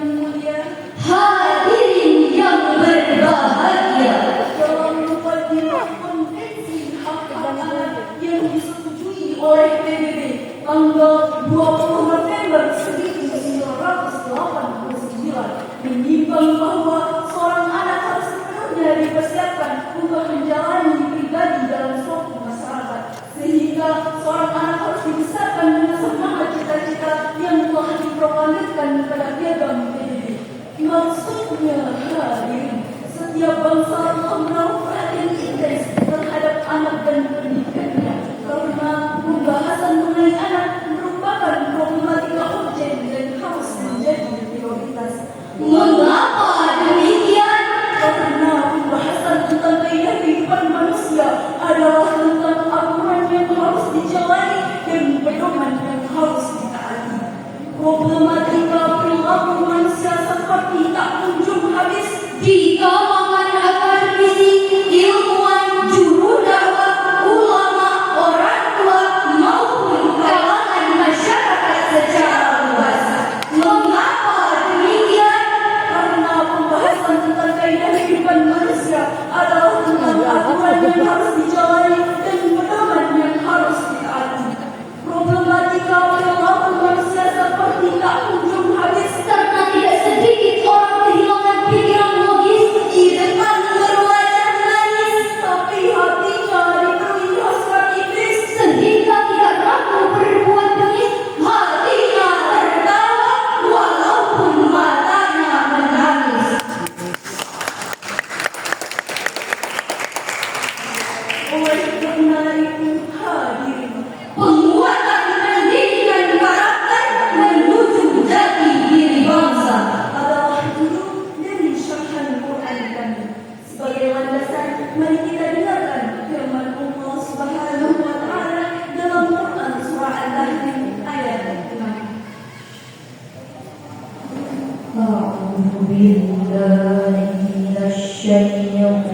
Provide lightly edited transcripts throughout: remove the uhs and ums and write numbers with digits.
yang mulia, hadirin yang berbahagia, dalam mukadimah konvensi hak anak yang disetujui oleh PBB tanggal 20 November 1989 menimbang bahwa seorang anak harus sepenuhnya dipersiapkan untuk menjalani pribadi dalam suatu masyarakat, sehingga seorang anak harus dibesarkan dengan semangat cita-cita yang telah diproklamirkan pada piagam PBB. Maksudnya hadirin, setiap bangsa telah menaruh perhatian intens terhadap anak dan pendidikannya, karena pembahasan mengenai anak merupakan problematika urgen dan harus menjadi prioritas. mengapa demikian? Karena pembahasan tentang gaya kehidupan manusia adalah tentang aturan yang harus dijalani dan pedoman yang harus ditaati. Problematika perilaku manusia seperti tak kunjung habis Di kalangan akademisi, ilmuwan, juru dakwah, ulama, orang tua maupun kalangan masyarakat secara luas. Mengapa demikian? karena pembahasan tentang kaidah kehidupan manusia adalah tentang aturan yang harus dijalani dan pedoman yang harus ditaati. Problematika perilaku manusia seperti tak kunjung habis Karena tidak sedikit orang kehilangan pikiran logis di depan berwajah manis, tapi hatinya dipenuhi hasrat iblis. sehingga tidak ragu berbuat bengis, hatinya tertawa walaupun matanya menangis. Oleh karena itu hadirin, Penguatan pendidikan karakter menuju jati diri bangsa. adalah judul dari syarhan Quran kami. Sebagai landasan, mari kita dengarkan firman Allah Subhanahu wa taala dalam Quran surah Al-Tahrim ayat 6. أعوذ بالله من الشيطان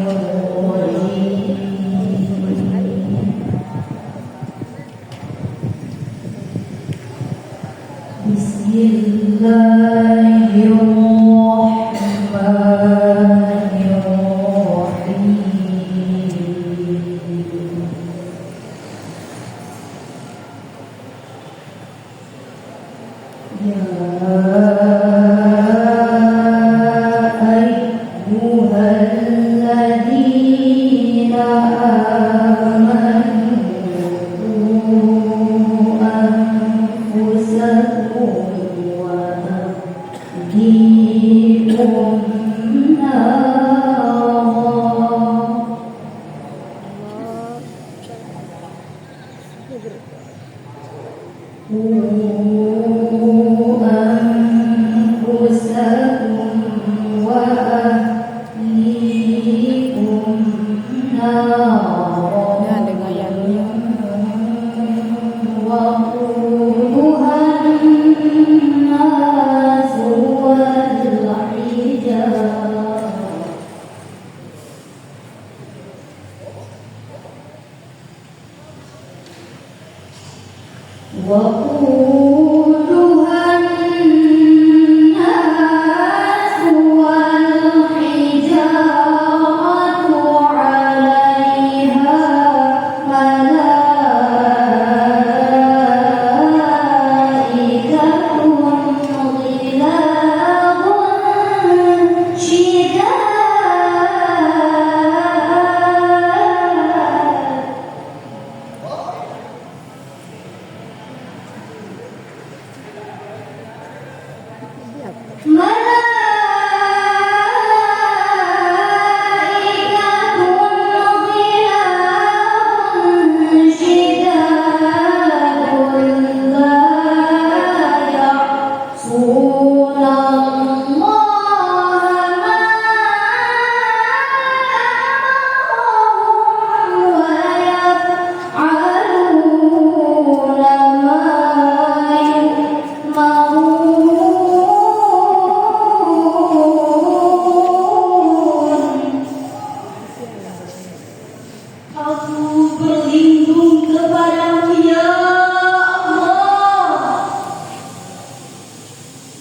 الرجيم. بسم الله الرحمن الرحيم. يا أيها الذين آمنوا قوا أنفسكم وأهليكم نارا قوا أنفسكم وأهليكم نارا وقودها الناس والحجارة وقودها الناس والحجارة عليها ملائكة غلاظ شداد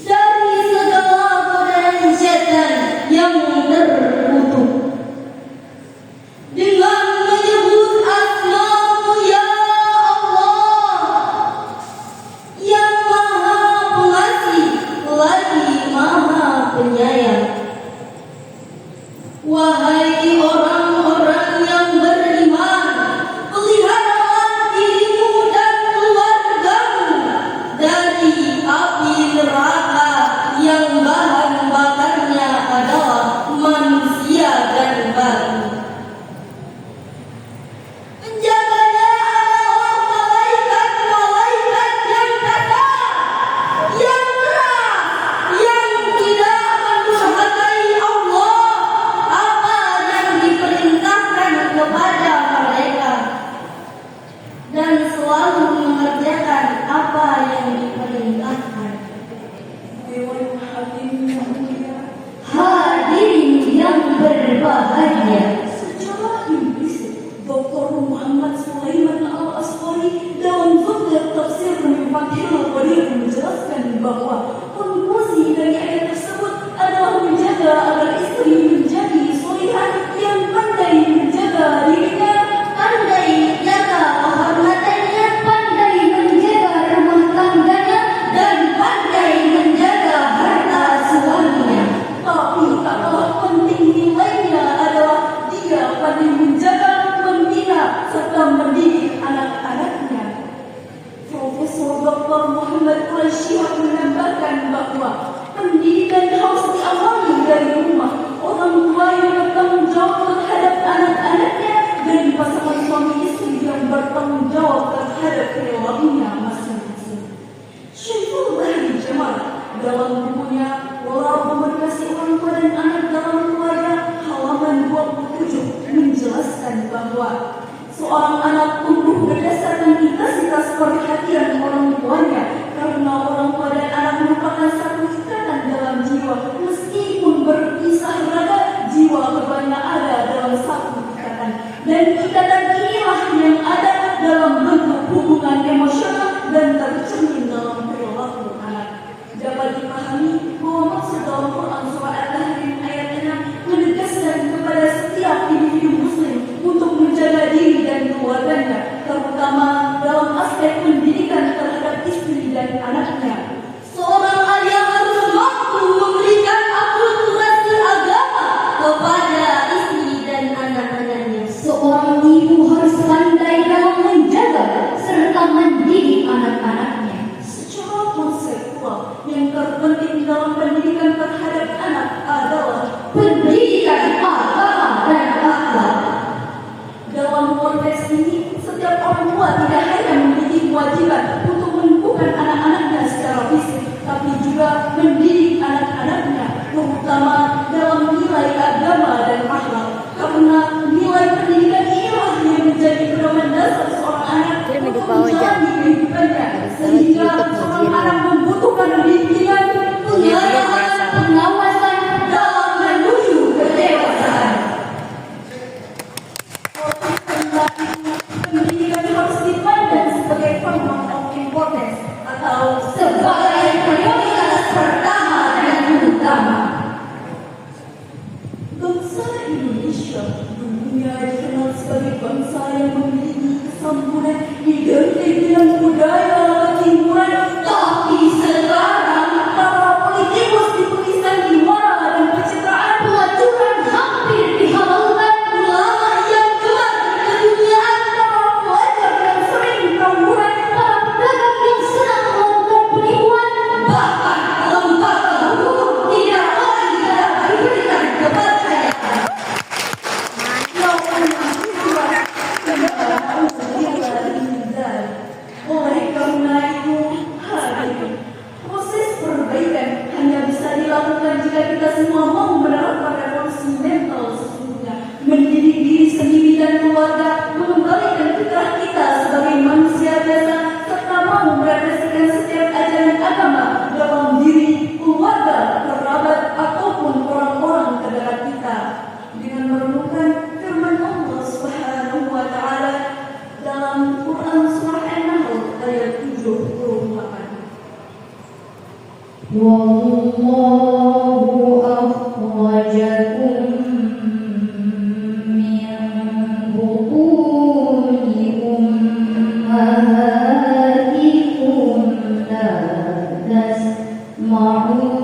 dari Dewan Hakim yang mulia, hadirin yang berbahagia. secara implisit Dr. Muhammad Sulaiman Al-Asqari dalam Fakir Tafsir Fathul Qadir menjelaskan bahwa konklusi dari ayat tersebut adalah menjaga agar istri menjadi solihah yang pandai menjaga dirinya, Pandai menjaga kehormatannya, pandai menjaga rumah tangganya, dan pandai menjaga harta suaminya. tapi tak kalah penting nilainya adalah dia pandai menjaga, membina, serta mendidik anak-anaknya. Profesor Dr. Muhammad Quraisyah menambahkan bahwa pendidikan harus diawali dari rumah. Orang tua yang bertanggung jawab terhadap anak-anaknya dan pasangan suami istri yang bertanggung jawab terhadap perilakunya masing-masing. Syekhul Bahri Jamal dalam bukunya Pola Komunikasi Orang Tua dan Anak dalam Keluarga halaman 27 menjelaskan bahwa seorang anak tumbuh berdasarkan intensitas perhatian orang tuanya karena orang tua dan anak merupakan satu ikatan dalam jiwa. Meskipun berpisah raga, jiwa keduanya ada dalam satu ikatan. Dan ikatan inilah yang ada dalam bentuk hubungan emosional dan tercermin dalam perilaku anak. Dapat dipahami bahwa maksud dalam Quran surah Al-Tahrim ayat 6 menegaskan kepada setiap individu muslim untuk menjaga diri dan keluarganya, terutama dalam aspek pendidikan terhadap istri dan anaknya. Seorang ayah harus mampu memberikan akulturasi agama kepada istri dan anak-anaknya. Seorang ibu harus pandai dalam menjaga serta mendidik anak-anaknya. Secara konseptual, yang terpenting dalam pendidikan terhadap anak adalah Pendidikan agama dan akhlak. dalam konteks ini, setiap orang tua tidak hanya memiliki kewajiban untuk menumbuhkan anak-anaknya secara fisik, tapi juga mendidik anak-anaknya, terutama dalam nilai agama dan akhlak. Karena nilai pendidikan inilah yang menjadi pedoman dasar seorang anak untuk menjalani kehidupannya, sehingga seorang anak membutuhkan bimbingan, Pengarahan, pengawasan dalam menuju kedewasaan. Pendidikan harus dipandang sebagai form of importance atau Sebagai prioritas pertama dan utama. bangsa Indonesia dunia dikenal sebagai bangsa yang memiliki kesampuran identik dengan budaya ketimuran. Tapi sekarang Para politikus dituliskan di muara dan pencitraan. pelacuran hampir dihalalkan. Ulama yang gemar keduniaan, Para pelajar yang sering tawuran. para pedagang yang senang melakukan penipuan, bahkan lembaga hukum tidak lagi dapat diberikan kepercayaan. Oleh karena itu, hadirin, proses perbaikan hanya bisa dilakukan jika kita semua mau menerapkan revolusi mental sesungguhnya, mendidik diri sendiri dan keluarga, mengembalikan fitrah kita sebagai manusia biasa, serta mau merefleksikan setiap ajaran agama dalam diri, keluarga, kerabat, ataupun orang-orang terdekat kita. Dengan merenungkan firman Allah Subhanahu wa Ta'ala dalam Quran surah An-Nahl ayat 78. Wallahu akhrajakum min butuni ummahatikum la tasma'una